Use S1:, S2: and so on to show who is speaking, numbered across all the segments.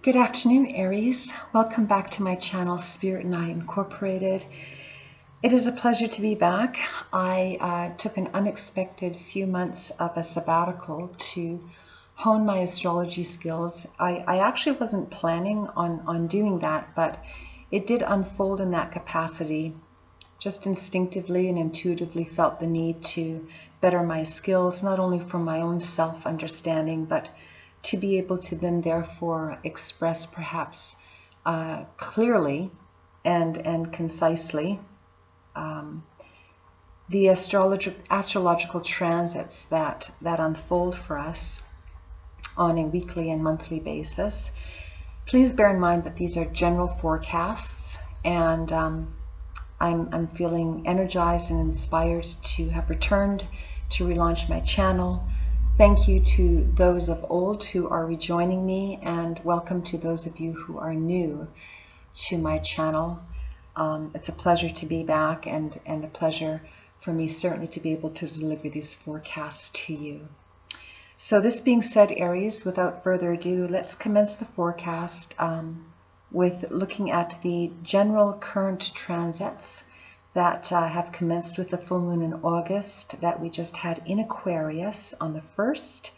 S1: Good afternoon, Aries. Welcome back to my channel, Spirit and I Incorporated. It is a pleasure to be back. I took an unexpected few months of a sabbatical to hone my astrology skills. I actually wasn't planning on doing that, but it did unfold in that capacity. Just instinctively and intuitively felt the need to better my skills, not only for my own self-understanding, but to be able to then therefore express perhaps clearly and concisely the astrological transits that unfold for us on a weekly and monthly basis. Please bear in mind that these are general forecasts, and I'm feeling energized and inspired to have returned to relaunch my channel. Thank you to those of old who are rejoining me, and welcome to those of you who are new to my channel. It's a pleasure to be back, and a pleasure for me certainly to be able to deliver these forecasts to you. So this being said, Aries, without further ado, let's commence the forecast with looking at the general current transits that have commenced with the full moon in August that we just had in Aquarius on the 1st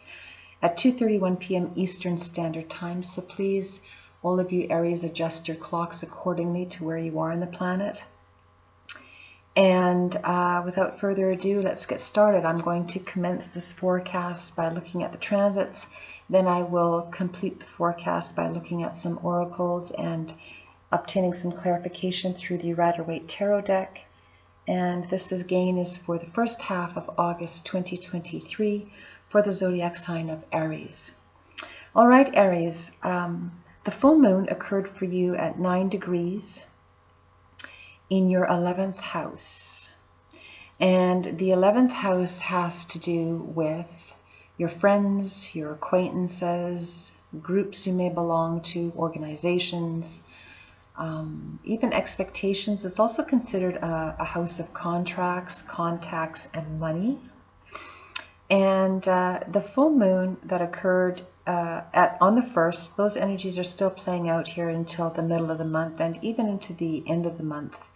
S1: at 2:31 p.m. Eastern Standard Time. So please, all of you Aries, adjust your clocks accordingly to where you are on the planet. And without further ado, let's get started. I'm going to commence this forecast by looking at the transits. Then I will complete the forecast by looking at some oracles and obtaining some clarification through the Rider-Waite Tarot deck. And this again is for the first half of August 2023 for the zodiac sign of Aries. All right, Aries, the full moon occurred for you at 9 degrees in your 11th house. And the 11th house has to do with your friends, your acquaintances, groups you may belong to, organizations, even expectations. It's also considered a house of contracts, contacts, and money. And the full moon that occurred on the 1st, those energies are still playing out here until the middle of the month and even into the end of the month.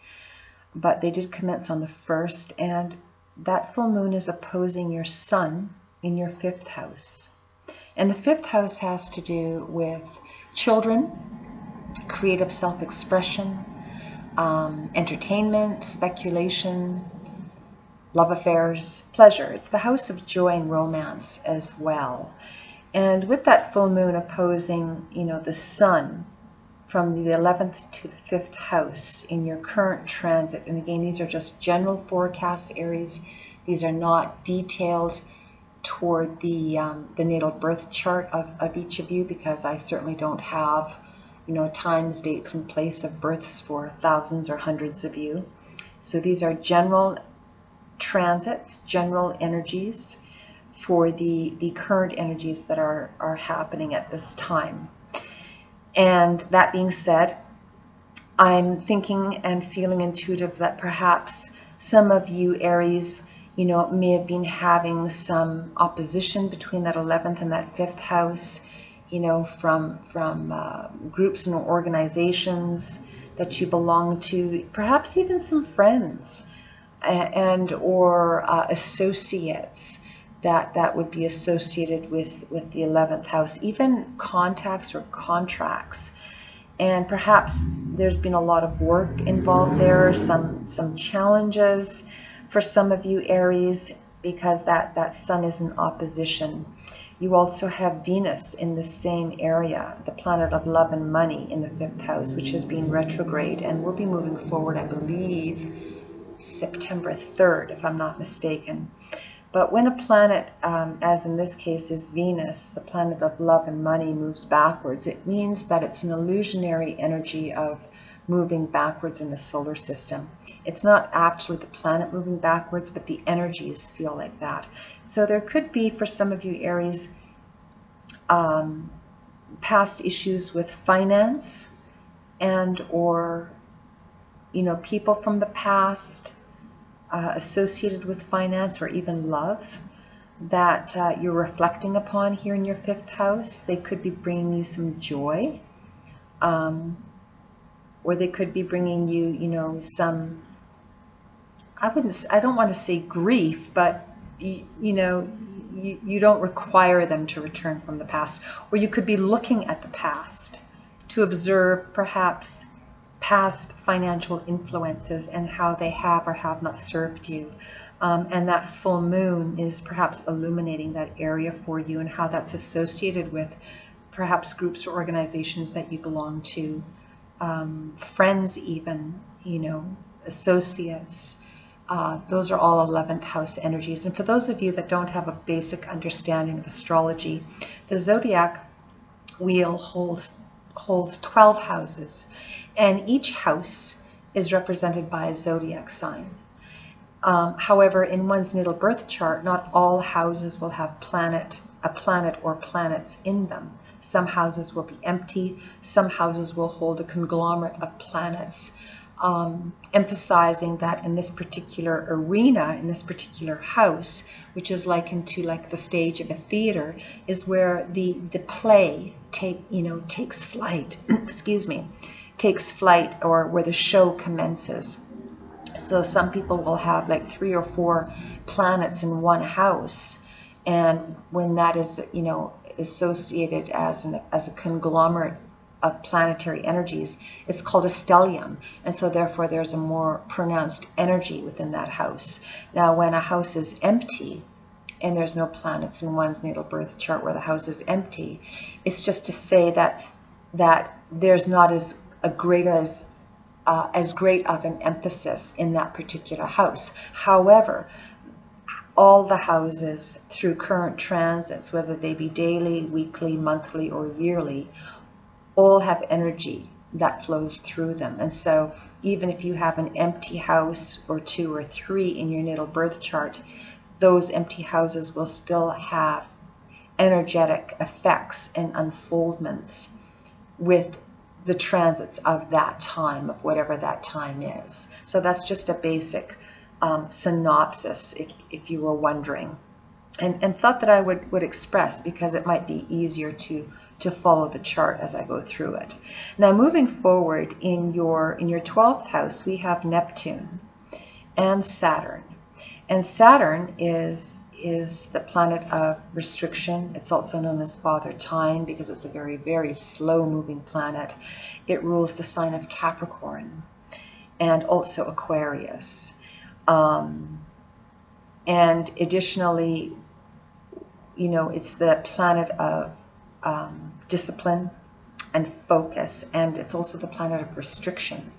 S1: But they did commence on the 1st, and that full moon is opposing your sun in your 5th house. And the 5th house has to do with children, creative self-expression, entertainment, speculation, love affairs, pleasure. It's the house of joy and romance as well. And with that full moon opposing, the sun from the 11th to the 5th house in your current transit, and again, these are just general forecasts, Aries. These are not detailed toward the natal birth chart of each of you, because I certainly don't have times, dates, and place of births for thousands or hundreds of you. So these are general transits, general energies for the current energies that are happening at this time. And that being said, I'm thinking and feeling intuitive that perhaps some of you Aries, may have been having some opposition between that 11th and that 5th house, from groups and organizations that you belong to, perhaps even some friends and or associates that would be associated with the 11th house, even contacts or contracts. And perhaps there's been a lot of work involved there, some challenges for some of you Aries, because that sun is in opposition. You also have Venus in the same area, the planet of love and money in the 5th house, which has been retrograde and will be moving forward, I believe, September 3rd, if I'm not mistaken. But when a planet, as in this case is Venus, the planet of love and money, moves backwards, it means that it's an illusionary energy of moving backwards in the solar system. It's not actually the planet moving backwards, but the energies feel like that. So there could be, for some of you Aries, past issues with finance and or people from the past associated with finance or even love that you're reflecting upon here in your 5th house. They could be bringing you some joy Or they could be bringing you, you know, some, I don't want to say grief, but you know, you don't require them to return from the past. Or you could be looking at the past to observe perhaps past financial influences and how they have or have not served you. And that full moon is perhaps illuminating that area for you and how that's associated with perhaps groups or organizations that you belong to, friends even, you know, associates. Those are all 11th house energies. And for those of you that don't have a basic understanding of astrology, the zodiac wheel holds 12 houses, and each house is represented by a zodiac sign. However, in one's natal birth chart, not all houses will have a planet or planets in them. Some houses will be empty. Some houses will hold a conglomerate of planets, emphasizing that in this particular arena, in this particular house, which is likened to like the stage of a theater, is where the play takes flight. Excuse me, takes flight, or where the show commences. So some people will have like 3 or 4 planets in one house, and when that is, you know, associated as a conglomerate of planetary energies, it's called a stellium, and so therefore there's a more pronounced energy within that house. Now, when a house is empty and there's no planets in one's natal birth chart where the house is empty, it's just to say that there's not as great of an emphasis in that particular house. However, all the houses through current transits, whether they be daily, weekly, monthly, or yearly, all have energy that flows through them. And so even if you have an empty house or 2 or 3 in your natal birth chart, those empty houses will still have energetic effects and unfoldments with the transits of that time, of whatever that time is. So that's just a basic synopsis, if you were wondering, and thought that I would express, because it might be easier to follow the chart as I go through it. Now, moving forward, in your 12th house, we have Neptune and Saturn. And Saturn is the planet of restriction. It's also known as Father Time because it's a very, very slow-moving planet. It rules the sign of Capricorn and also Aquarius. And additionally, you know, it's the planet of discipline and focus, and it's also the planet of restriction.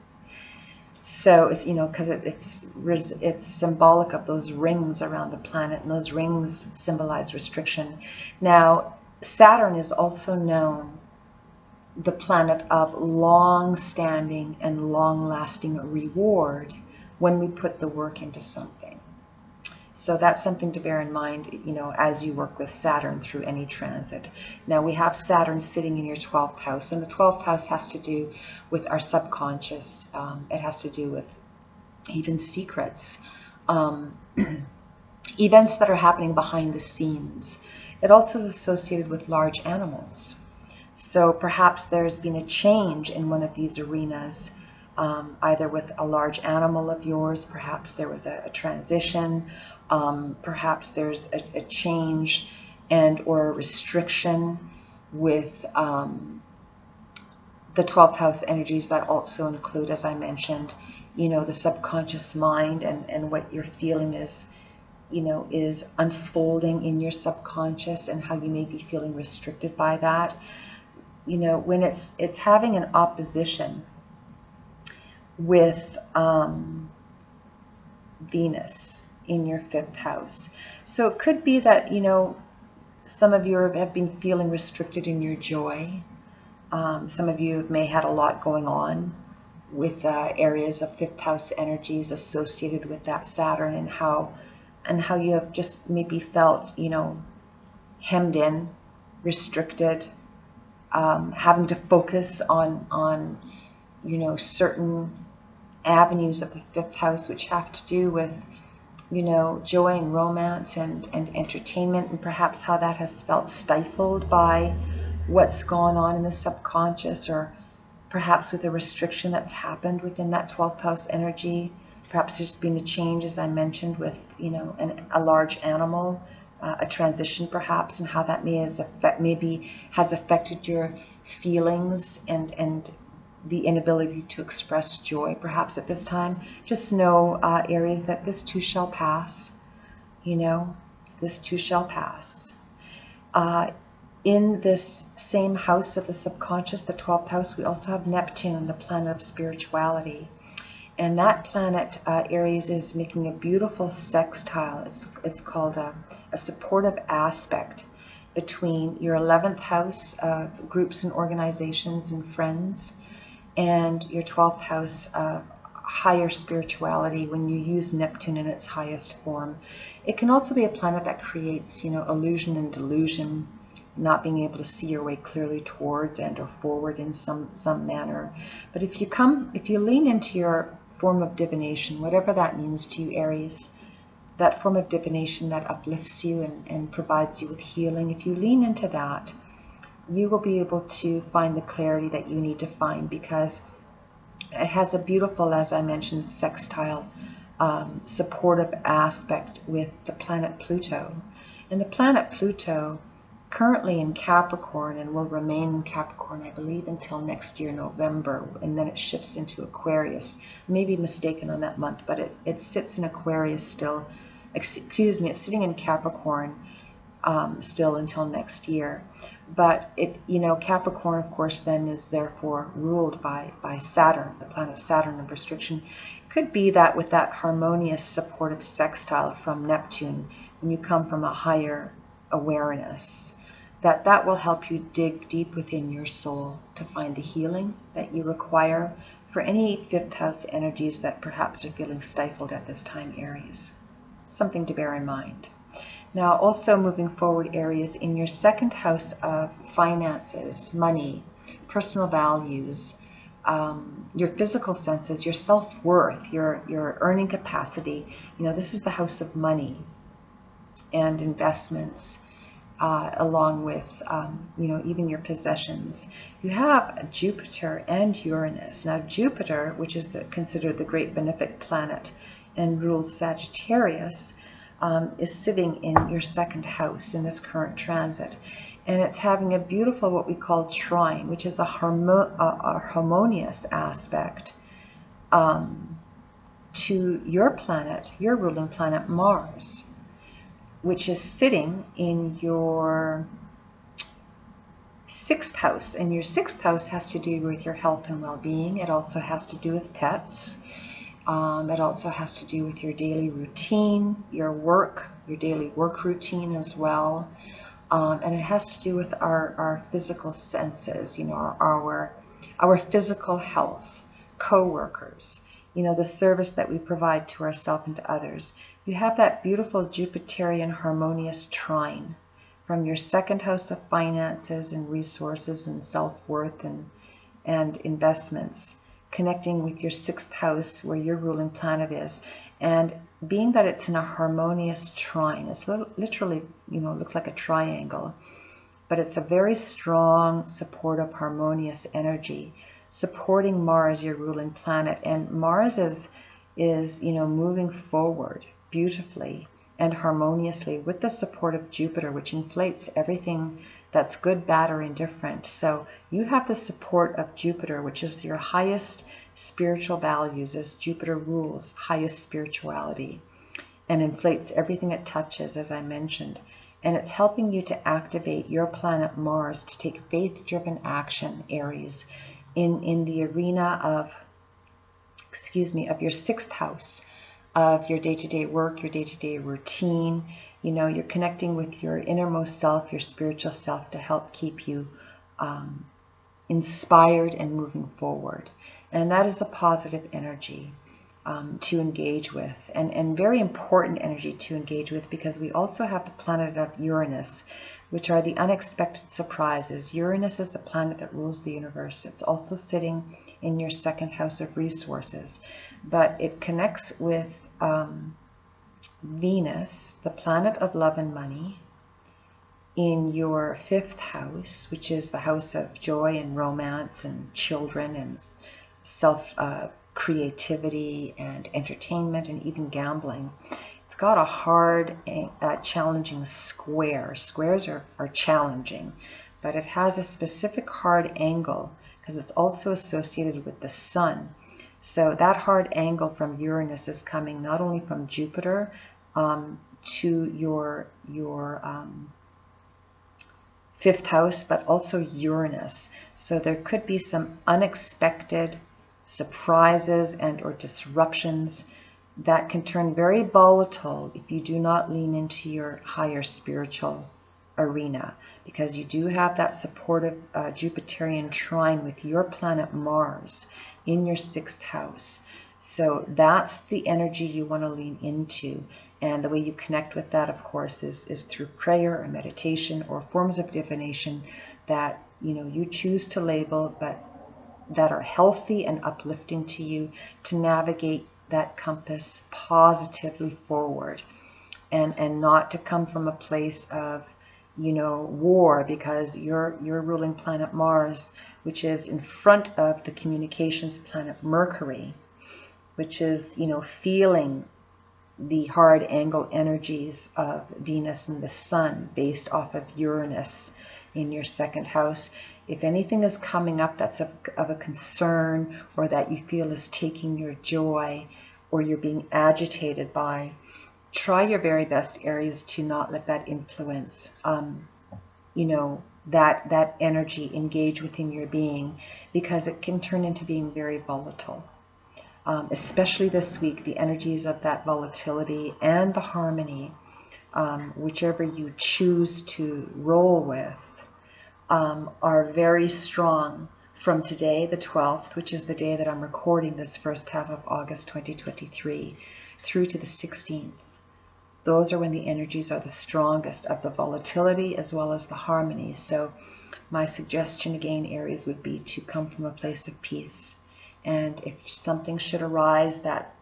S1: So it's, you know, because it's symbolic of those rings around the planet, and those rings symbolize restriction. Now, Saturn is also known the planet of long-standing and long-lasting reward when we put the work into something. So that's something to bear in mind, you know, as you work with Saturn through any transit. Now, we have Saturn sitting in your 12th house, and the 12th house has to do with our subconscious. It has to do with even secrets, events that are happening behind the scenes. It also is associated with large animals. So perhaps there's been a change in one of these arenas, either with a large animal of yours, perhaps there was a transition, perhaps there's a change and or a restriction with the 12th house energies that also include, as I mentioned, you know, the subconscious mind and what you're feeling is, you know, is unfolding in your subconscious and how you may be feeling restricted by that. You know, when it's having an opposition with Venus in your 5th house. So it could be that, you know, some of you have been feeling restricted in your joy. Some of you may have had a lot going on with areas of 5th house energies associated with that Saturn, and how you have just maybe felt, you know, hemmed in, restricted, having to focus on you know, certain avenues of the 5th house, which have to do with, you know, joy and romance and entertainment, and perhaps how that has felt stifled by what's gone on in the subconscious, or, perhaps with a restriction that's happened within that 12th house energy. Perhaps there's been a change, as I mentioned, with, you know, a large animal, a transition perhaps, and how that maybe has affected your feelings and the inability to express joy perhaps at this time. Just know, Aries, that this too shall pass. You know, this too shall pass. In this same house of the subconscious, the 12th house, we also have Neptune, the planet of spirituality. And that planet, Aries, is making a beautiful sextile. It's called a supportive aspect between your 11th house of groups and organizations and friends, and your 12th house of higher spirituality when you use Neptune in its highest form. It can also be a planet that creates, you know, illusion and delusion, not being able to see your way clearly towards and or forward in some manner. But if you lean into your form of divination, whatever that means to you, Aries, that form of divination that uplifts you and provides you with healing, if you lean into that, you will be able to find the clarity that you need to find, because it has a beautiful, as I mentioned, sextile supportive aspect with the planet Pluto. And the planet Pluto, currently in Capricorn, and will remain in Capricorn, I believe, until next year, November, and then it shifts into Aquarius. I may be mistaken on that month, but it sits in Aquarius still. Excuse me, it's sitting in Capricorn still until next year. But it, you know, Capricorn, of course, then is therefore ruled by Saturn, the planet Saturn of restriction. It could be that with that harmonious supportive sextile from Neptune, when you come from a higher awareness, that will help you dig deep within your soul to find the healing that you require for any 5th house energies that perhaps are feeling stifled at this time, Aries. Something to bear in mind. Now, also moving forward, Aries, in your 2nd house of finances, money, personal values, your physical senses, your self-worth, your earning capacity, you know, this is the house of money and investments, along with, you know, even your possessions. You have Jupiter and Uranus. Now, Jupiter, which is considered the great benefic planet and rules Sagittarius, is sitting in your 2nd house in this current transit. And it's having a beautiful, what we call trine, which is a harmonious aspect to your planet, your ruling planet Mars, which is sitting in your 6th house. And your 6th house has to do with your health and well-being. It also has to do with pets. It also has to do with your daily routine, your work, your daily work routine as well. And it has to do with our physical senses, you know, our physical health, co-workers, you know, the service that we provide to ourselves and to others. You have that beautiful Jupiterian harmonious trine from your 2nd house of finances and resources and self-worth and investments, connecting with your 6th house where your ruling planet is. And being that it's in a harmonious trine, it's literally, you know, it looks like a triangle, but it's a very strong, supportive, harmonious energy supporting Mars, your ruling planet. And Mars is, you know, moving forward beautifully and harmoniously with the support of Jupiter, which inflates everything that's good, bad, or indifferent. So you have the support of Jupiter, which is your highest spiritual values, as Jupiter rules highest spirituality and inflates everything it touches, as I mentioned. And it's helping you to activate your planet Mars to take faith-driven action, Aries, in the arena of, of your 6th house, of your day-to-day work, your day-to-day routine. You know, you're connecting with your innermost self, your spiritual self, to help keep you inspired and moving forward. And that is a positive energy to engage with, and very important energy to engage with, because we also have the planet of Uranus, which are the unexpected surprises. Uranus is the planet that rules the universe. It's also sitting in your 2nd house of resources, but it connects with Venus, the planet of love and money, in your 5th house, which is the house of joy and romance and children and self creativity and entertainment and even gambling. It's got a hard, challenging square. Squares are challenging, but it has a specific hard angle because it's also associated with the sun. So that hard angle from Uranus is coming not only from Jupiter to your 5th house, but also Uranus. So there could be some unexpected surprises and or disruptions that can turn very volatile if you do not lean into your higher spiritual arena, because you do have that supportive Jupiterian trine with your planet Mars in your 6th house. So that's the energy you want to lean into. And the way you connect with that, of course, is through prayer or meditation or forms of divination that you choose to label, but that are healthy and uplifting to you to navigate that compass positively forward, and not to come from a place of war, because your ruling planet Mars, which is in front of the communications planet Mercury, which is feeling the hard angle energies of Venus and the Sun based off of Uranus in your 2nd house. If anything is coming up that's of a concern, or that you feel is taking your joy, or you're being agitated by, try your very best, Aries, to not let that influence that energy engage within your being, because it can turn into being very volatile. Especially this week, the energies of that volatility and the harmony, whichever you choose to roll with, are very strong from today, the 12th, which is the day that I'm recording this first half of August 2023, through to the 16th. Those are when the energies are the strongest of the volatility as well as the harmony. So my suggestion again, Aries, would be to come from a place of peace. And if something should arise that,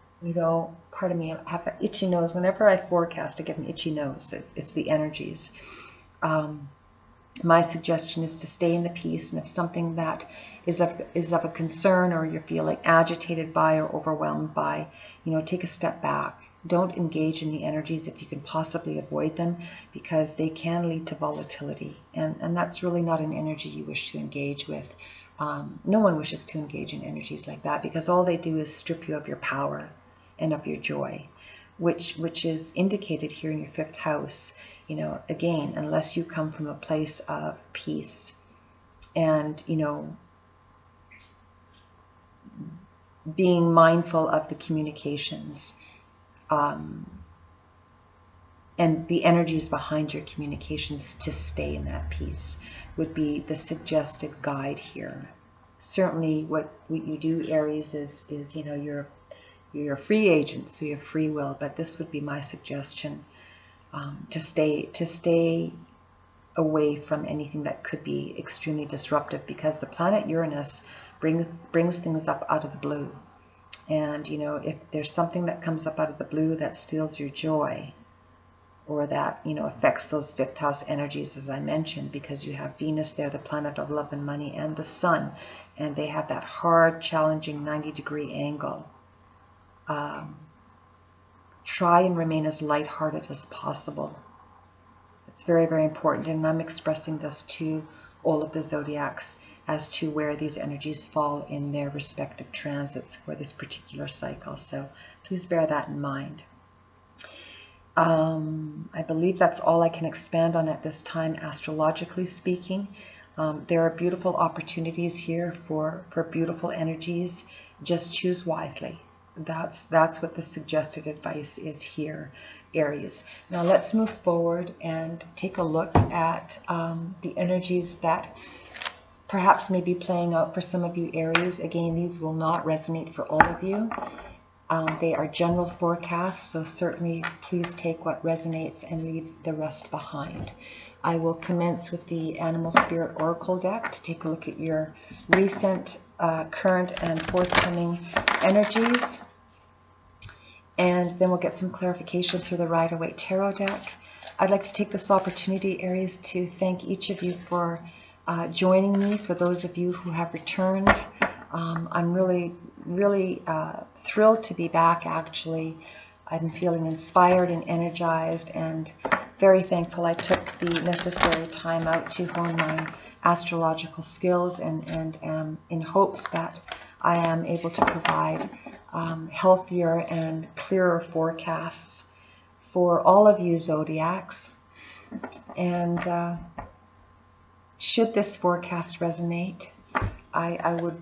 S1: pardon me, I have an itchy nose. Whenever I forecast, I get an itchy nose. It's the energies. My suggestion is to stay in the peace, and if something that is of a concern, or you're feeling agitated by or overwhelmed by, take a step back. Don't engage in the energies if you can possibly avoid them, because they can lead to volatility, and that's really not an energy you wish to engage with. No one wishes to engage in energies like that, because all they do is strip you of your power and of your joy, which is indicated here in your 5th house. Again, unless you come from a place of peace and, being mindful of the communications and the energies behind your communications to stay in that peace, would be the suggested guide here. Certainly what you do, Aries, is you're a free agent, so you have free will, but this would be my suggestion, to stay away from anything that could be extremely disruptive, because the planet Uranus brings things up out of the blue. And if there's something that comes up out of the blue that steals your joy, or that affects those 5th house energies, as I mentioned, because you have Venus there, the planet of love and money, and the Sun, and they have that hard, challenging 90-degree angle. Try and remain as lighthearted as possible. It's very, very important, and I'm expressing this to all of the zodiacs as to where these energies fall in their respective transits for this particular cycle. So please bear that in mind. I believe that's all I can expand on at this time, astrologically speaking. There are beautiful opportunities here for beautiful energies. Just choose wisely. That's what the suggested advice is here, Aries. Now let's move forward and take a look at the energies that perhaps may be playing out for some of you, Aries. Again, these will not resonate for all of you. They are general forecasts, so certainly please take what resonates and leave the rest behind. I will commence with the Animal Spirit Oracle deck to take a look at your recent, current, and forthcoming energies. And then we'll get some clarification through the Rider-Waite Tarot deck. I'd like to take this opportunity, Aries, to thank each of you for joining me. For those of you who have returned, I'm really thrilled to be back, actually. I'm feeling inspired and energized, and very thankful I took the necessary time out to hone my astrological skills, and am in hopes that I am able to provide healthier and clearer forecasts for all of you zodiacs. And should this forecast resonate, I would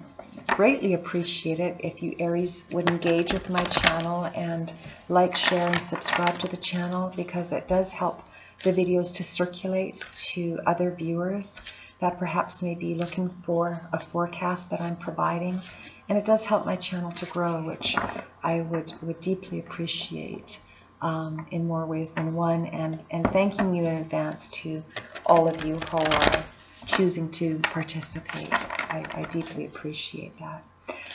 S1: greatly appreciate it if you Aries would engage with my channel and like, share, and subscribe to the channel, because it does help the videos to circulate to other viewers that perhaps may be looking for a forecast that I'm providing. And it does help my channel to grow, which I would deeply appreciate in more ways than one. And thanking you in advance to all of you who are choosing to participate. I deeply appreciate that.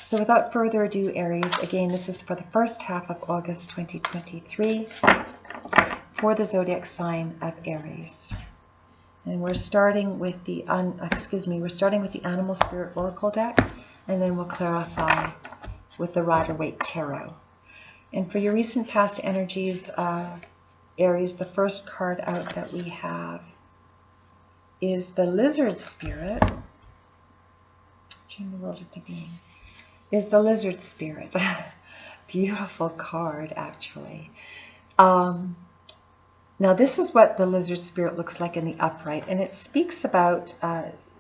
S1: So without further ado, Aries, again, this is for the first half of August 2023 for the zodiac sign of Aries. And we're starting with the Animal Spirit Oracle deck, and then we'll clarify with the Rider-Waite Tarot. And for your recent past energies, Aries, the first card out that we have is the Lizard Spirit. Turn the world into being. Is the Lizard Spirit. Beautiful card, actually. Now this is what the Lizard Spirit looks like in the upright, and it speaks about,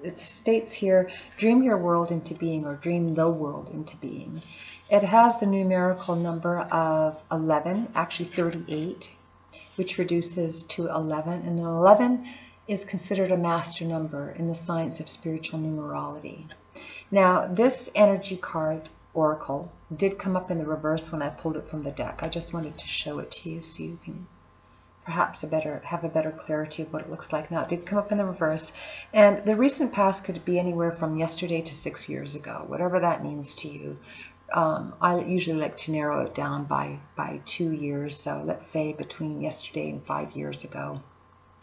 S1: it states here, dream your world into being, or dream the world into being. It has the numerical number of 11, actually 38, which reduces to 11, and 11 is considered a master number in the science of spiritual numerology. Now this energy card, Oracle, did come up in the reverse when I pulled it from the deck. I just wanted to show it to you so you can perhaps have a better clarity of what it looks like. Now, it did come up in the reverse, and the recent past could be anywhere from yesterday to 6 years ago, whatever that means to you. I usually like to narrow it down by 2 years, so let's say between yesterday and 5 years ago,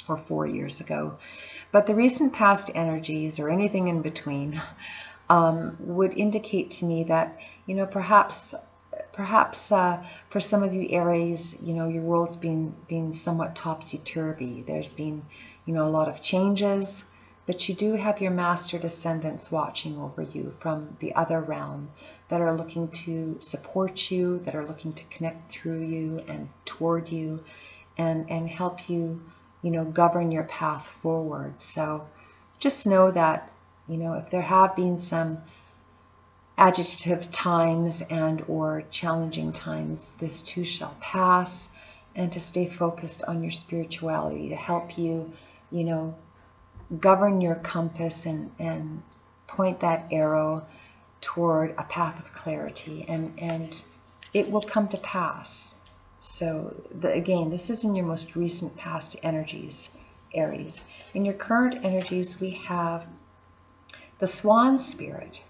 S1: or 4 years ago. But the recent past energies, or anything in between, would indicate to me that, you know, perhaps for some of you Aries, you know, your world's been somewhat topsy-turvy. There's been, you know, a lot of changes, but you do have your master descendants watching over you from the other realm that are looking to support you, that are looking to connect through you and toward you, and help you, you know, govern your path forward. So just know that, you know, if there have been some agitative times and or challenging times, this too shall pass, and to stay focused on your spirituality to help you, you know, govern your compass and point that arrow toward a path of clarity, and it will come to pass. So again, this is in your most recent past energies, Aries. In your current energies, we have the Swan Spirit.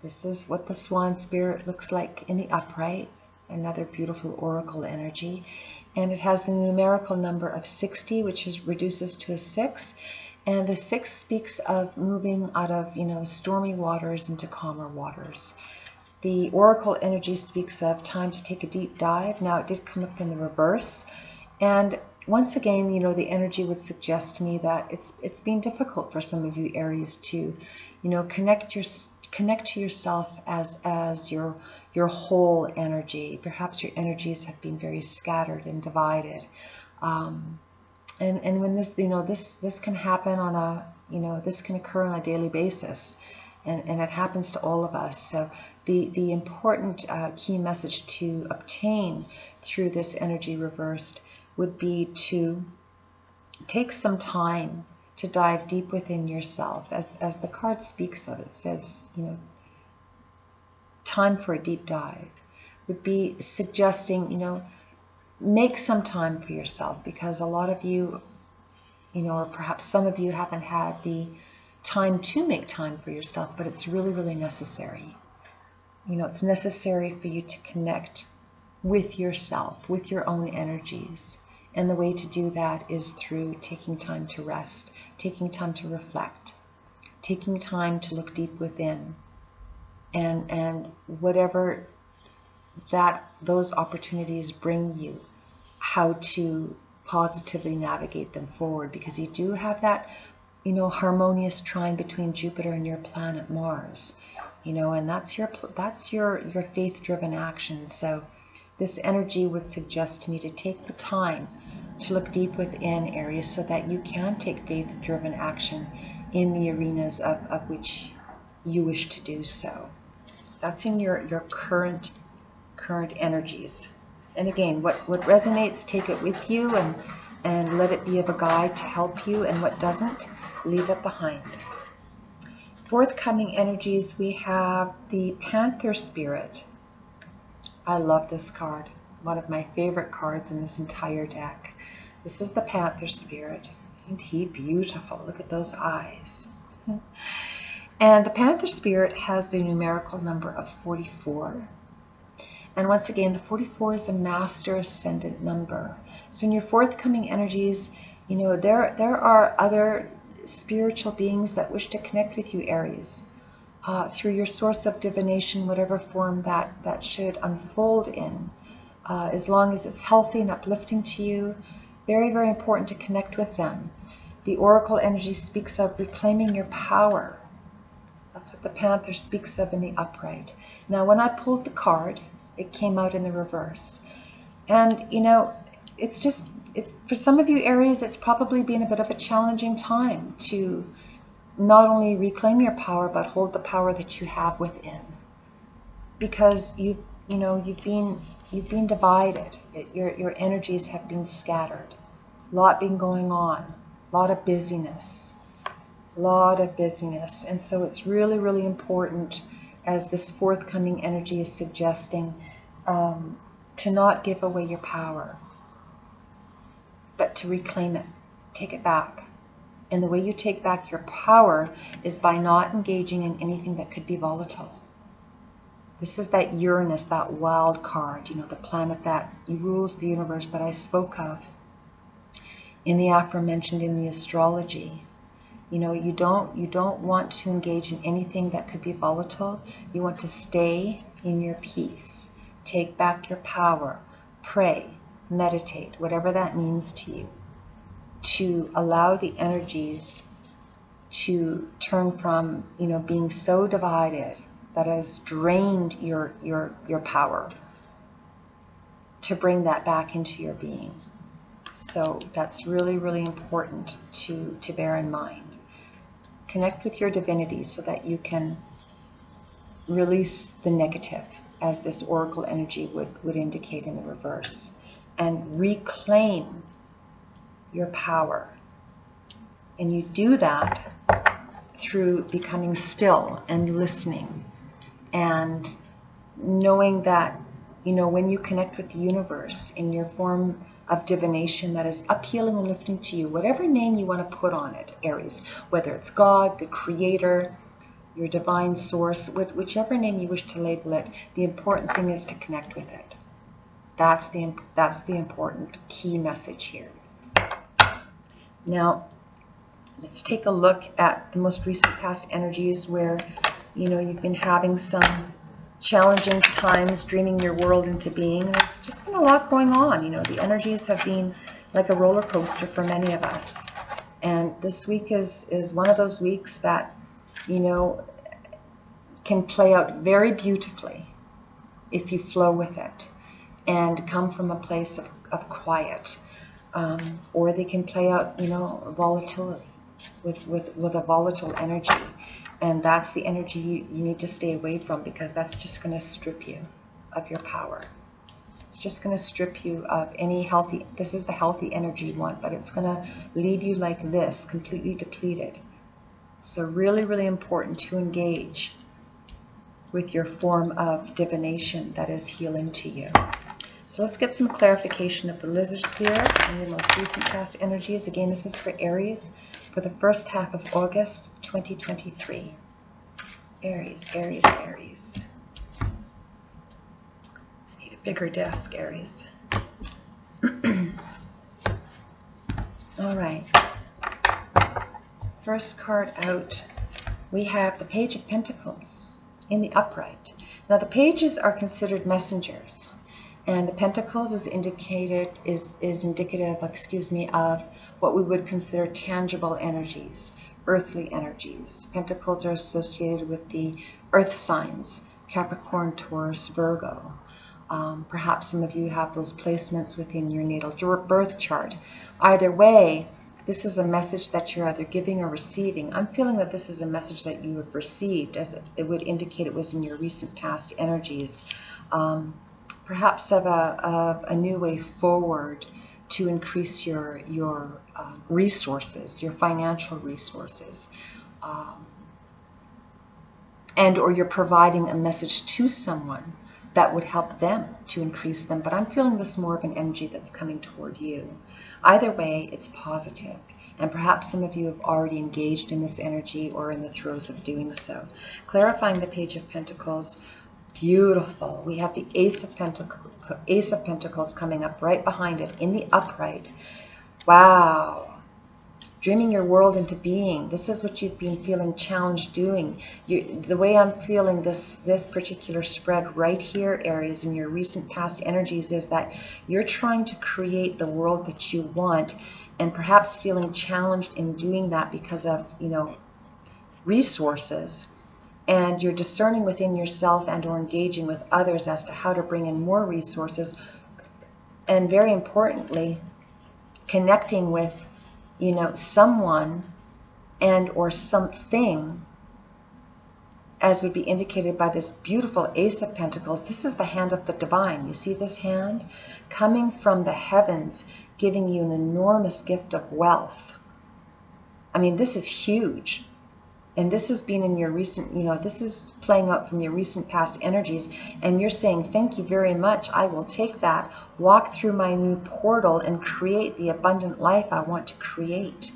S1: This is what the Swan Spirit looks like in the upright, another beautiful oracle energy. And it has the numerical number of 60, which reduces to a 6. And the 6 speaks of moving out of, you know, stormy waters into calmer waters. The oracle energy speaks of time to take a deep dive. Now, it did come up in the reverse. And once again, you know, the energy would suggest to me that it's been difficult for some of you Aries to, you know, connect to yourself as your whole energy. Perhaps your energies have been very scattered and divided, and when this, you know, this can happen on a, you know, this can occur on a daily basis, and it happens to all of us. So the important key message to obtain through this energy reversed would be to take some time to dive deep within yourself. As the card speaks of, it says, you know, time for a deep dive, would be suggesting, you know, make some time for yourself, because a lot of you, you know, or perhaps some of you haven't had the time to make time for yourself, but it's really, really necessary. You know, it's necessary for you to connect with yourself, with your own energies, And the way to do that is through taking time to rest, taking time to reflect, taking time to look deep within, and whatever those opportunities bring you, how to positively navigate them forward, because you do have that, harmonious trine between Jupiter and your planet Mars, and that's your faith-driven action. So this energy would suggest to me to take the time to look deep within, Aries, so that you can take faith-driven action in the arenas of which you wish to do so. That's in your current energies. And again, what resonates, take it with you and let it be of a guide to help you, and what doesn't, leave it behind. Forthcoming energies, we have the Panther Spirit. I love this card. One of my favorite cards in this entire deck. This is the Panther Spirit. Isn't he beautiful? Look at those eyes. And the Panther Spirit has the numerical number of 44. And once again, the 44 is a master ascendant number. So in your forthcoming energies, there are other spiritual beings that wish to connect with you, Aries, through your source of divination, whatever form that should unfold in, as long as it's healthy and uplifting to you. Very, very important to connect with them. The Oracle energy speaks of reclaiming your power. That's what the Panther speaks of in the upright. Now, when I pulled the card, it came out in the reverse. And, it's for some of you, Aries, it's probably been a bit of a challenging time to not only reclaim your power, but hold the power that you have within. Because you've been divided. Your energies have been scattered. A lot been going on. A lot of busyness. And so it's really, really important, as this forthcoming energy is suggesting, to not give away your power, but to reclaim it, take it back. And the way you take back your power is by not engaging in anything that could be volatile. This is that Uranus, that wild card, the planet that rules the universe that I spoke of in the aforementioned in the astrology. You don't want to engage in anything that could be volatile. You want to stay in your peace. Take back your power. Pray, meditate, whatever that means to you, to allow the energies to turn from, being so divided that has drained your power, to bring that back into your being. So that's really, really important to bear in mind. Connect with your divinity so that you can release the negative, as this oracle energy would indicate in the reverse, and reclaim your power. And you do that through becoming still and listening, and knowing that, when you connect with the universe in your form of divination that is uphealing and lifting to you, whatever name you want to put on it, Aries, whether it's God, the Creator, your divine source, whichever name you wish to label it, the important thing is to connect with it. That's the important key message here. Now, let's take a look at the most recent past energies where, you've been having some challenging times dreaming your world into being. There's just been a lot going on. The energies have been like a roller coaster for many of us. And this week is one of those weeks that, can play out very beautifully if you flow with it and come from a place of quiet. Or they can play out, volatility with a volatile energy. And that's the energy you need to stay away from, because that's just going to strip you of your power. It's just going to strip you of any healthy, this is the healthy energy you want, but it's going to leave you like this, completely depleted. So really, really important to engage with your form of divination that is healing to you. So let's get some clarification of the lizard spirit and the most recent past energies. Again, this is for Aries for the first half of August 2023. Aries, Aries, Aries. I need a bigger desk, Aries. All right. First card out, we have the Page of Pentacles in the upright. Now the pages are considered messengers, and the Pentacles is indicated is indicative, of what we would consider tangible energies, earthly energies. Pentacles are associated with the earth signs, Capricorn, Taurus, Virgo. Perhaps some of you have those placements within your natal birth chart. Either way, this is a message that you're either giving or receiving. I'm feeling that this is a message that you have received, as it would indicate it was in your recent past energies. Perhaps of a new way forward to increase your resources, your financial resources. And or you're providing a message to someone that would help them to increase them. But I'm feeling this more of an energy that's coming toward you. Either way, it's positive. And perhaps some of you have already engaged in this energy or in the throes of doing so. Clarifying the Page of Pentacles, beautiful. We have the Ace of Pentacles coming up right behind it in the upright. Wow. Dreaming your world into being. This is what you've been feeling challenged doing. The way I'm feeling this particular spread right here, Aries, in your recent past energies, is that you're trying to create the world that you want, and perhaps feeling challenged in doing that because of, resources. And you're discerning within yourself and or engaging with others as to how to bring in more resources. And very importantly, connecting with someone and or something, as would be indicated by this beautiful Ace of Pentacles. This is the hand of the divine. You see this hand coming from the heavens, giving you an enormous gift of wealth. I mean, this is huge. And this has been in your recent, this is playing out from your recent past energies. And you're saying, thank you very much. I will take that, walk through my new portal, and create the abundant life I want to create,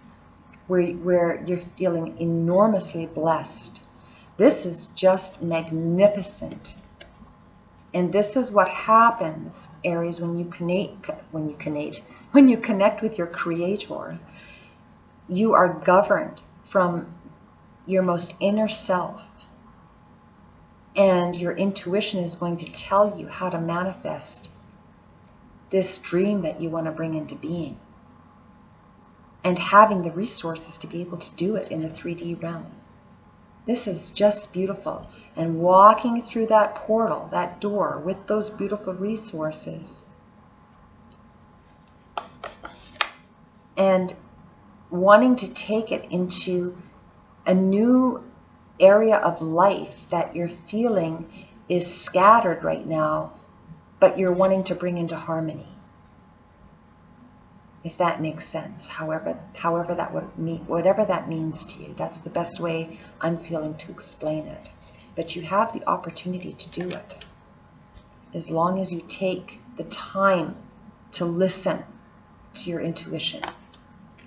S1: where you're feeling enormously blessed. This is just magnificent. And this is what happens, Aries, when you connect with your creator. You are governed from your most inner self, and your intuition is going to tell you how to manifest this dream that you want to bring into being, and having the resources to be able to do it in the 3D realm. This is just beautiful. And walking through that portal, that door, with those beautiful resources, and wanting to take it into a new area of life that you're feeling is scattered right now, but you're wanting to bring into harmony. If that makes sense, however that would mean, whatever that means to you, that's the best way I'm feeling to explain it. But you have the opportunity to do it, as long as you take the time to listen to your intuition.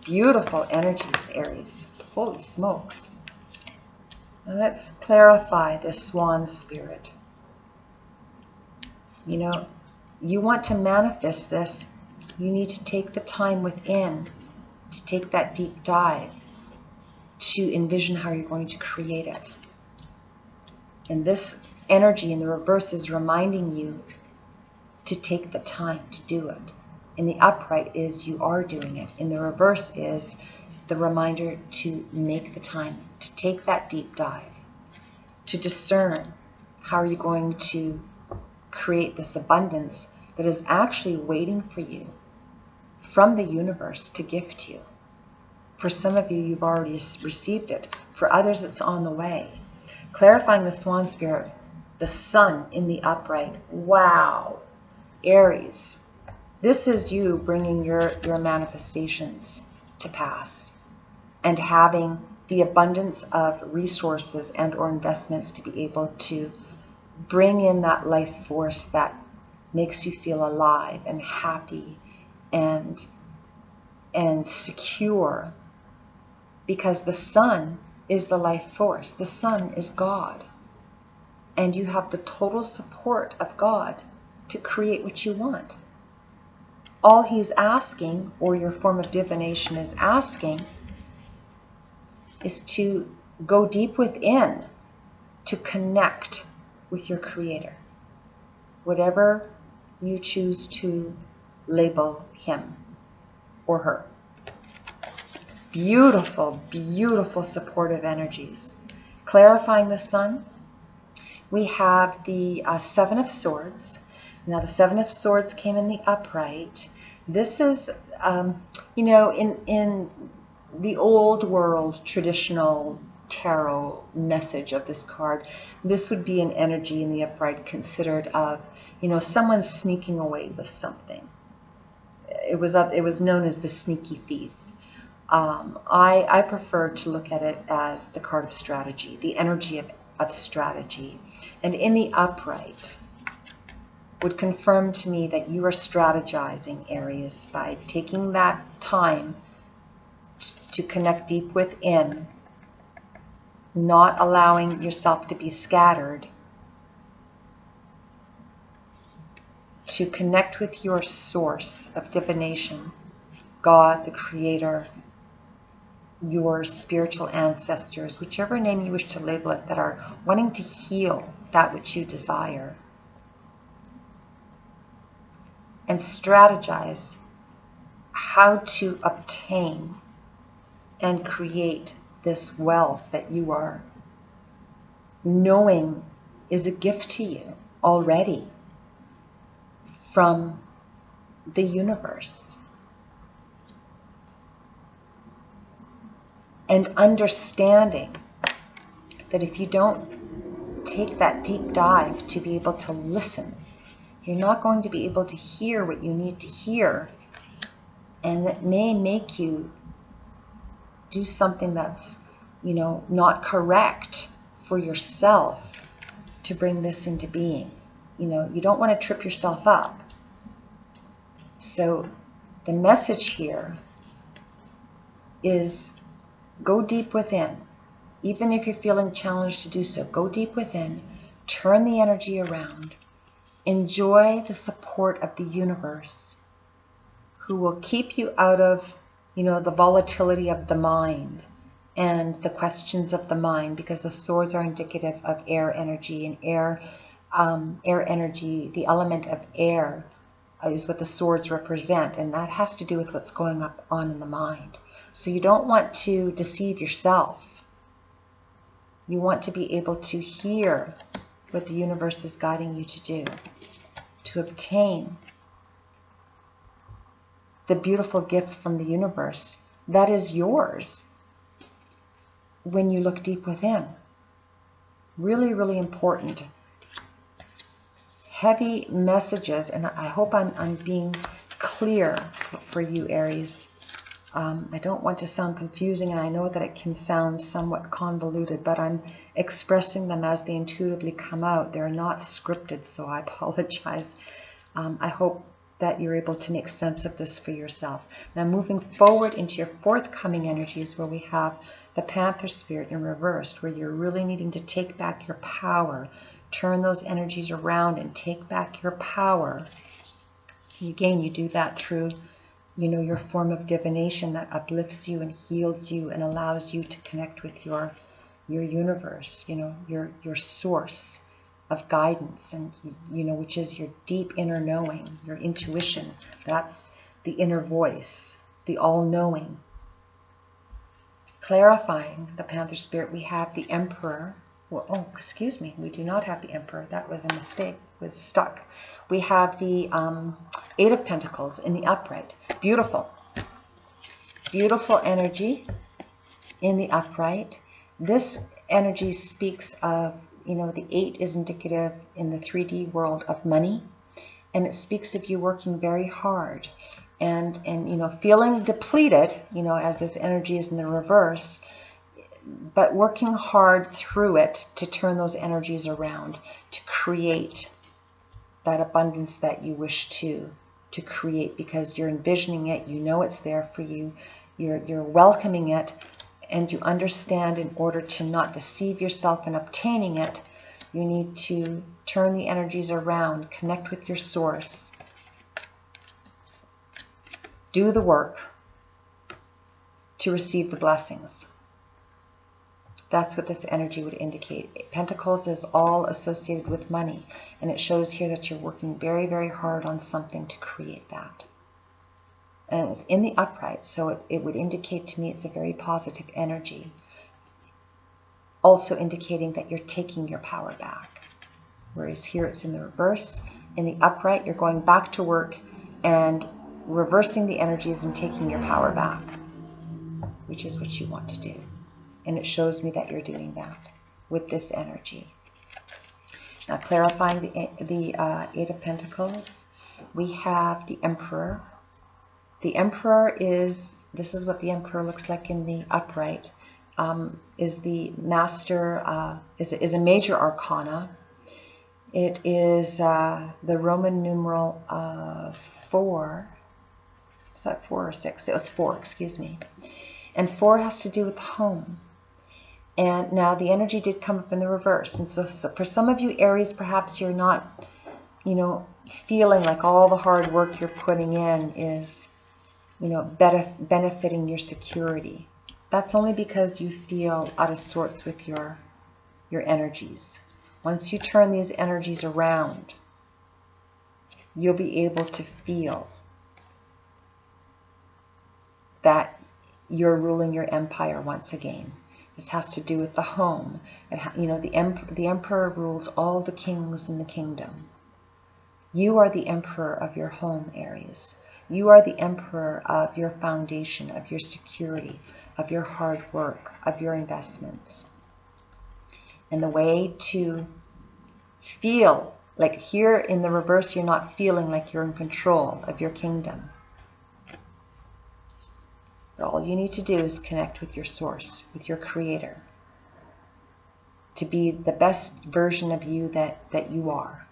S1: Beautiful energies, Aries. Holy smokes. Now let's clarify this swan spirit. You want to manifest this. You need to take the time within to take that deep dive to envision how you're going to create it. And this energy in the reverse is reminding you to take the time to do it. In the upright is you are doing it. In the reverse is the reminder to make the time to take that deep dive, to discern how you're going to create this abundance that is actually waiting for you from the universe to gift you. For some of you, you've already received it. For others, it's on the way. Clarifying the swan spirit, the sun in the upright. Wow. Aries, this is you bringing your manifestations to pass and having the abundance of resources and or investments to be able to bring in that life force that makes you feel alive and happy and secure, because the sun is the life force. The sun is God, and you have the total support of God to create what you want. all he's asking, or your form of divination is asking, is to go deep within to connect with your creator, whatever you choose to label him or her. Beautiful, beautiful supportive energies. Clarifying the sun, we have the Seven of Swords. Now the Seven of Swords came in the upright. This is, you know, in the old world traditional tarot message of this card, this would be an energy in the upright considered of, you know, someone sneaking away with something. It was known as the sneaky thief. I prefer to look at it as the card of strategy, the energy of strategy. And in the upright would confirm to me that you are strategizing, Aries, by taking that time to connect deep within, not allowing yourself to be scattered, to connect with your source of divination, God, the Creator, your spiritual ancestors, whichever name you wish to label it, that are wanting to heal that which you desire. And strategize how to obtain and create this wealth that you are knowing is a gift to you already from the universe. And understanding that if you don't take that deep dive to be able to listen, you're not going to be able to hear what you need to hear, and that may make you do something that's, you know, not correct for yourself to bring this into being. You know, you don't want to trip yourself up. So the message here is go deep within. Even if you're feeling challenged to do so, go deep within, turn the energy around, enjoy the support of the universe, who will keep you out of, you know, the volatility of the mind and the questions of the mind, because the swords are indicative of air energy, and air energy, the element of air, is what the swords represent, and that has to do with what's going on in the mind. So you don't want to deceive yourself. You want to be able to hear what the universe is guiding you to do, to obtain the beautiful gift from the universe that is yours when you look deep within. Really, really important. Heavy messages, and I hope I'm being clear for you, Aries. I don't want to sound confusing, and I know that it can sound somewhat convoluted, but I'm expressing them as they intuitively come out. They're not scripted, so I apologize. I hope that you're able to make sense of this for yourself. Now, moving forward into your forthcoming energies, where we have the Panther Spirit in reversed, where you're really needing to take back your power, turn those energies around and take back your power. And again, you do that through, you know, your form of divination that uplifts you and heals you and allows you to connect with your universe, you know, your source of guidance, and, you know, which is your deep inner knowing, your intuition. That's the inner voice, the all-knowing. Clarifying the Panther Spirit, we have the Emperor. Well, oh, excuse me, we do not have the Emperor. That was a mistake. It was stuck. We have the Eight of Pentacles in the upright. Beautiful. Beautiful energy in the upright. This energy speaks of, you know, the 8 is indicative in the 3D world of money, and it speaks of you working very hard and you know, feeling depleted, you know, as this energy is in the reverse, but working hard through it to turn those energies around, to create that abundance that you wish to create, because you're envisioning it, you know it's there for you, you're welcoming it, and you understand in order to not deceive yourself in obtaining it, you need to turn the energies around, connect with your source, do the work to receive the blessings. That's what this energy would indicate. Pentacles is all associated with money, and it shows here that you're working very, very hard on something to create that. And it's in the upright, so it would indicate to me it's a very positive energy. Also indicating that you're taking your power back. Whereas here it's in the reverse. In the upright, you're going back to work and reversing the energies and taking your power back, which is what you want to do. And it shows me that you're doing that with this energy. Now, clarifying the Eight of Pentacles, we have the Emperor. The Emperor is, this is what the Emperor looks like in the upright, is the master, is a major arcana. It is the Roman numeral 4. Was that 4 or 6? It was 4, excuse me. And 4 has to do with home. And now the energy did come up in the reverse. And so for some of you Aries, perhaps you're not, feeling like all the hard work you're putting in is, benefiting your security. That's only because you feel out of sorts with your energies. Once you turn these energies around, you'll be able to feel that you're ruling your empire once again. This has to do with the home. The emperor rules all the kings in the kingdom. You are the emperor of your home, Aries. You are the emperor of your foundation, of your security, of your hard work, of your investments. And the way to feel, like here in the reverse, you're not feeling like you're in control of your kingdom. But all you need to do is connect with your source, with your creator, to be the best version of you that you are.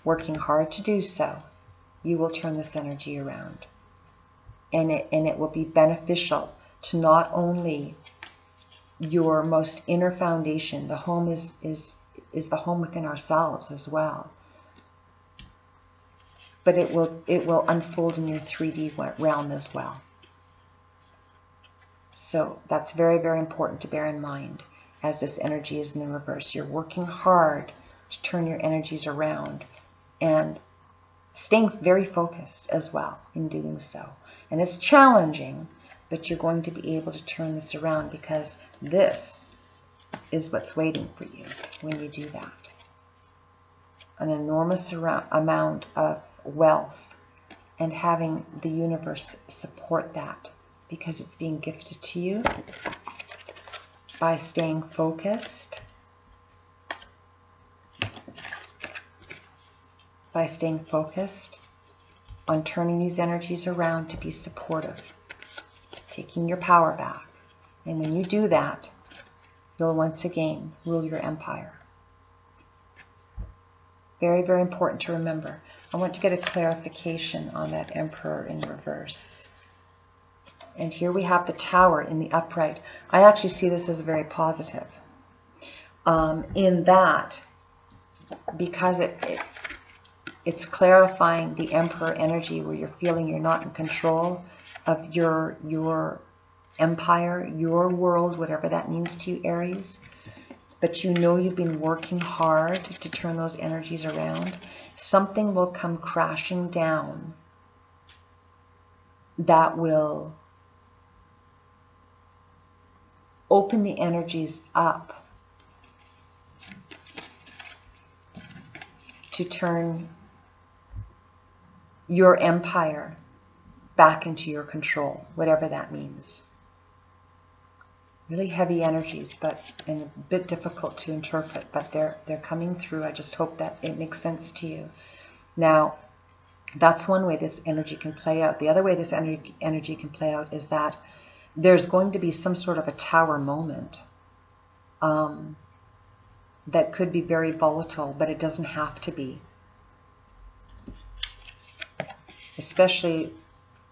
S1: Working hard to do so, you will turn this energy around. And it will be beneficial to not only your most inner foundation, the home is the home within ourselves as well, but it will unfold in your 3D realm as well. So that's very, very important to bear in mind as this energy is in the reverse. You're working hard to turn your energies around and staying very focused as well in doing so. And it's challenging, but you're going to be able to turn this around because this is what's waiting for you when you do that. An enormous amount of wealth, and having the universe support that because it's being gifted to you by staying focused, on turning these energies around to be supportive, taking your power back. And when you do that, you'll once again rule your empire. Very, very important to remember. I want to get a clarification on that Emperor in reverse. And here we have the Tower in the upright. I actually see this as very positive. In that, because it's clarifying the Emperor energy where you're feeling you're not in control of your empire, your world, whatever that means to you, Aries. But you know you've been working hard to turn those energies around. Something will come crashing down that will open the energies up to turn your empire back into your control, whatever that means. Really heavy energies, and a bit difficult to interpret, but they're coming through. I just hope that it makes sense to you. Now, that's one way this energy can play out. The other way this energy can play out is that there's going to be some sort of a tower moment that could be very volatile, but it doesn't have to be. Especially,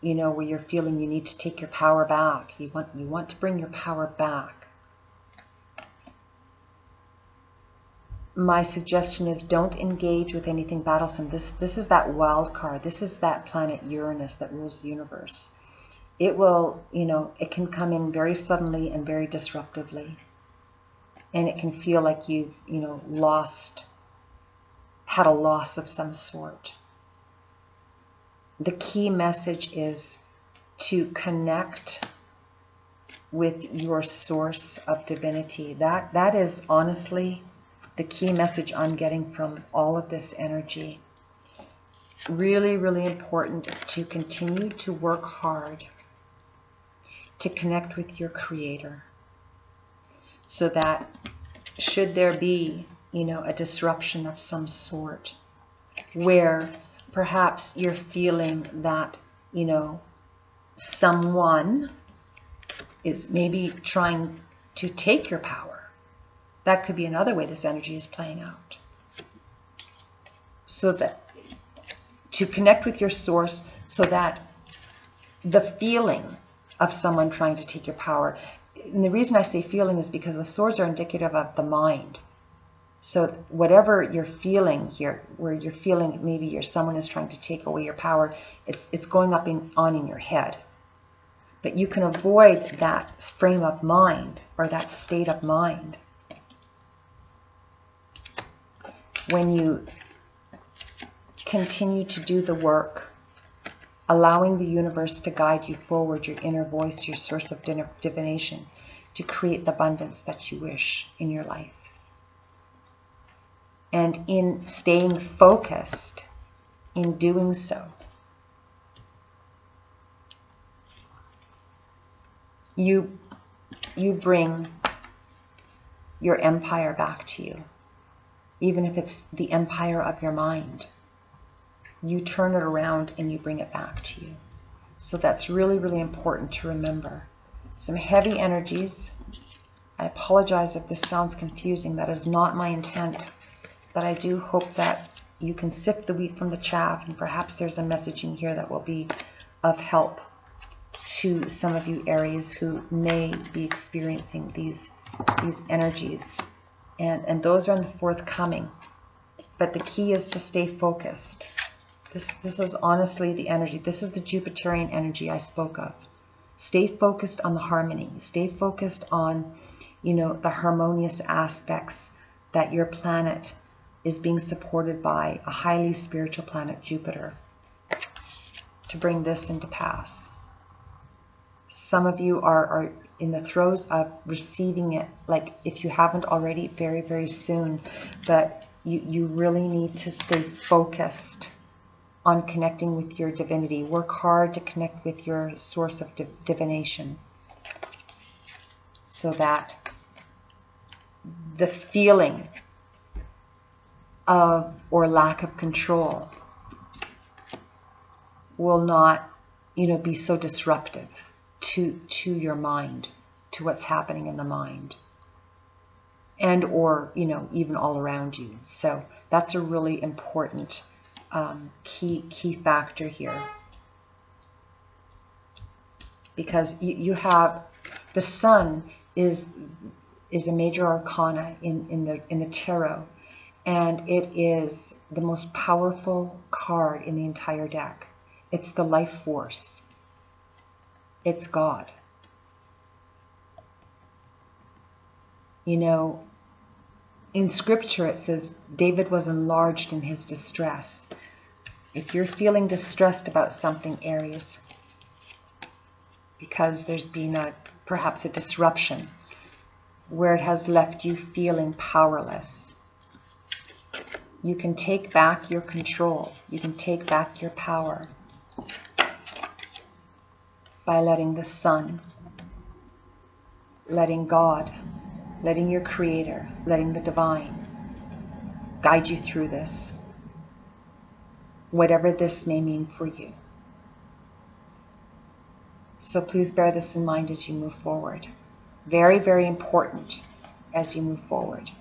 S1: where you're feeling you need to take your power back. You want to bring your power back. my suggestion is don't engage with anything battlesome. This is that wild card. This is that planet Uranus that rules the universe. It will, it can come in very suddenly and very disruptively. And it can feel like you've, had a loss of some sort. The key message is to connect with your source of divinity. That is honestly the key message I'm getting from all of this energy. Really, really important to continue to work hard to connect with your Creator, so that should there be, a disruption of some sort, where perhaps you're feeling that, someone is maybe trying to take your power. That could be another way this energy is playing out. So that to connect with your source, so that the feeling of someone trying to take your power, and the reason I say feeling is because the swords are indicative of the mind. So whatever you're feeling here, where you're feeling maybe someone is trying to take away your power, it's going up on in your head. But you can avoid that frame of mind, or that state of mind, when you continue to do the work, allowing the universe to guide you forward, your inner voice, your source of divination, to create the abundance that you wish in your life. And in staying focused, in doing so, you bring your empire back to you. Even if it's the empire of your mind, you turn it around and you bring it back to you. So that's really, really important to remember. Some heavy energies. I apologize if this sounds confusing. That is not my intent. But I do hope that you can sift the wheat from the chaff, and perhaps there's a messaging here that will be of help to some of you Aries who may be experiencing these energies. And those are in the forthcoming. But the key is to stay focused. This is honestly the energy. This is the Jupiterian energy I spoke of. Stay focused on the harmony. Stay focused on, the harmonious aspects that your planet is being supported by a highly spiritual planet, Jupiter, to bring this into pass. Some of you are in the throes of receiving it, like if you haven't already, very, very soon. But you really need to stay focused on connecting with your divinity. Work hard to connect with your source of divination, so that the feeling of or lack of control will not, be so disruptive to your mind, to what's happening in the mind, and or even all around you. So that's a really important key factor here, because you have the sun is a major arcana in the tarot, and it is the most powerful card in the entire deck. It's the life force. It's God. In scripture it says David was enlarged in his distress. If you're feeling distressed about something, Aries, because there's been perhaps a disruption where it has left you feeling powerless, you can take back your control. You can take back your power by letting the sun, letting God, letting your Creator, letting the divine guide you through this, whatever this may mean for you. So please bear this in mind as you move forward. Very, very important as you move forward.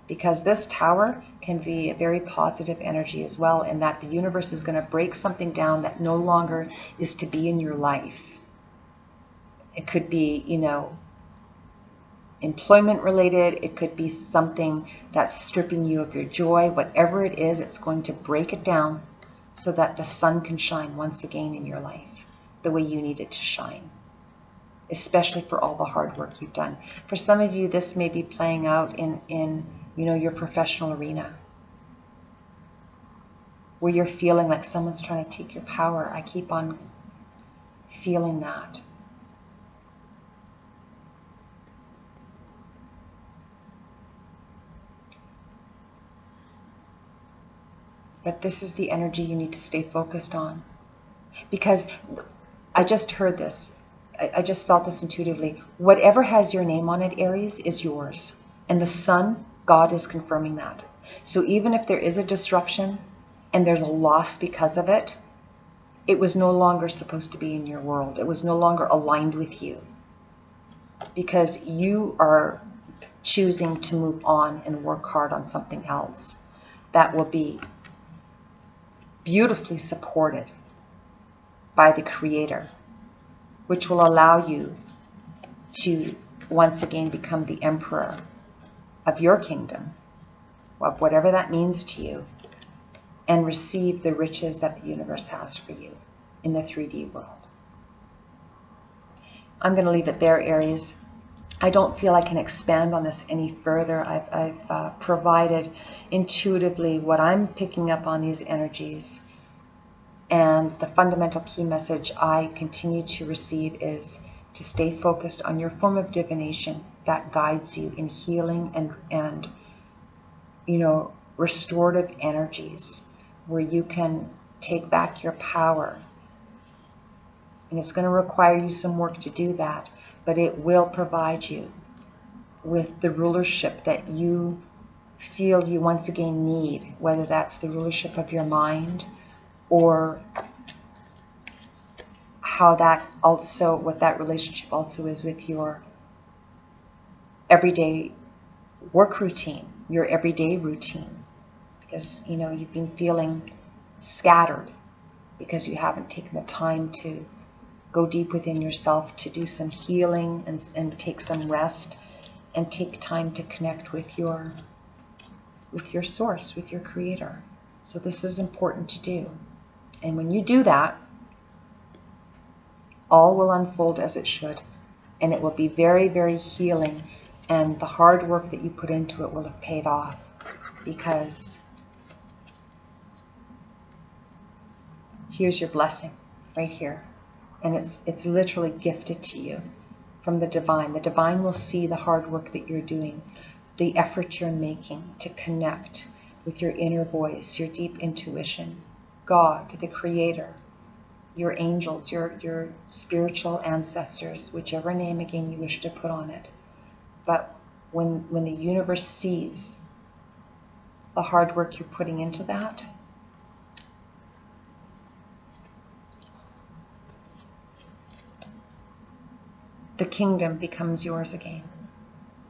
S1: Because this tower can be a very positive energy as well, in that the universe is going to break something down that no longer is to be in your life. It could be, employment related. It could be something that's stripping you of your joy. Whatever it is, it's going to break it down so that the sun can shine once again in your life the way you need it to shine, especially for all the hard work you've done. For some of you, this may be playing out in your professional arena, where you're feeling like someone's trying to take your power. I keep on feeling that. But this is the energy you need to stay focused on. Because I just heard this. I just felt this intuitively. Whatever has your name on it, Aries, is yours. And the sun, God is confirming that. So even if there is a disruption and there's a loss because of it, it was no longer supposed to be in your world. It was no longer aligned with you. Because you are choosing to move on and work hard on something else that will be beautifully supported by the Creator, which will allow you to once again become the emperor of your kingdom, of whatever that means to you, and receive the riches that the universe has for you in the 3D world. I'm going to leave it there, Aries. I don't feel I can expand on this any further. I've provided intuitively what I'm picking up on these energies. And the fundamental key message I continue to receive is to stay focused on your form of divination that guides you in healing and restorative energies, where you can take back your power. And it's going to require you some work to do that, but it will provide you with the rulership that you feel you once again need, whether that's the rulership of your mind or what that relationship also is with your everyday work routine, your everyday routine. Because, you've been feeling scattered because you haven't taken the time to go deep within yourself to do some healing and take some rest and take time to connect with your source, with your Creator. So this is important to do. And when you do that, all will unfold as it should. And it will be very, very healing. And the hard work that you put into it will have paid off. Because here's your blessing right here. And it's literally gifted to you from the divine. The divine will see the hard work that you're doing, the effort you're making to connect with your inner voice, your deep intuition, God, the Creator, your angels, your spiritual ancestors, whichever name again you wish to put on it. But when the universe sees the hard work you're putting into that, the kingdom becomes yours again.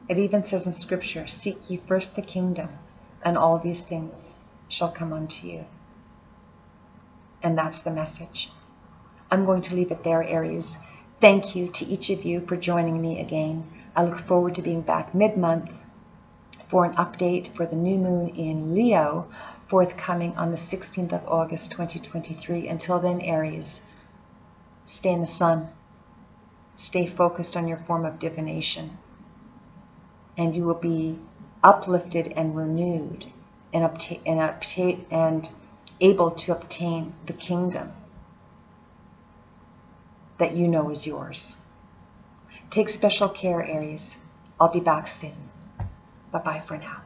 S1: It even says in Scripture, seek ye first the kingdom, and all these things shall come unto you. And that's the message. I'm going to leave it there, Aries. Thank you to each of you for joining me again. I look forward to being back mid-month for an update for the new moon in Leo, forthcoming on the 16th of August, 2023. Until then, Aries, stay in the sun. Stay focused on your form of divination, and you will be uplifted and renewed and able to obtain the kingdom that you know is yours. Take special care, Aries. I'll be back soon. Bye-bye for now.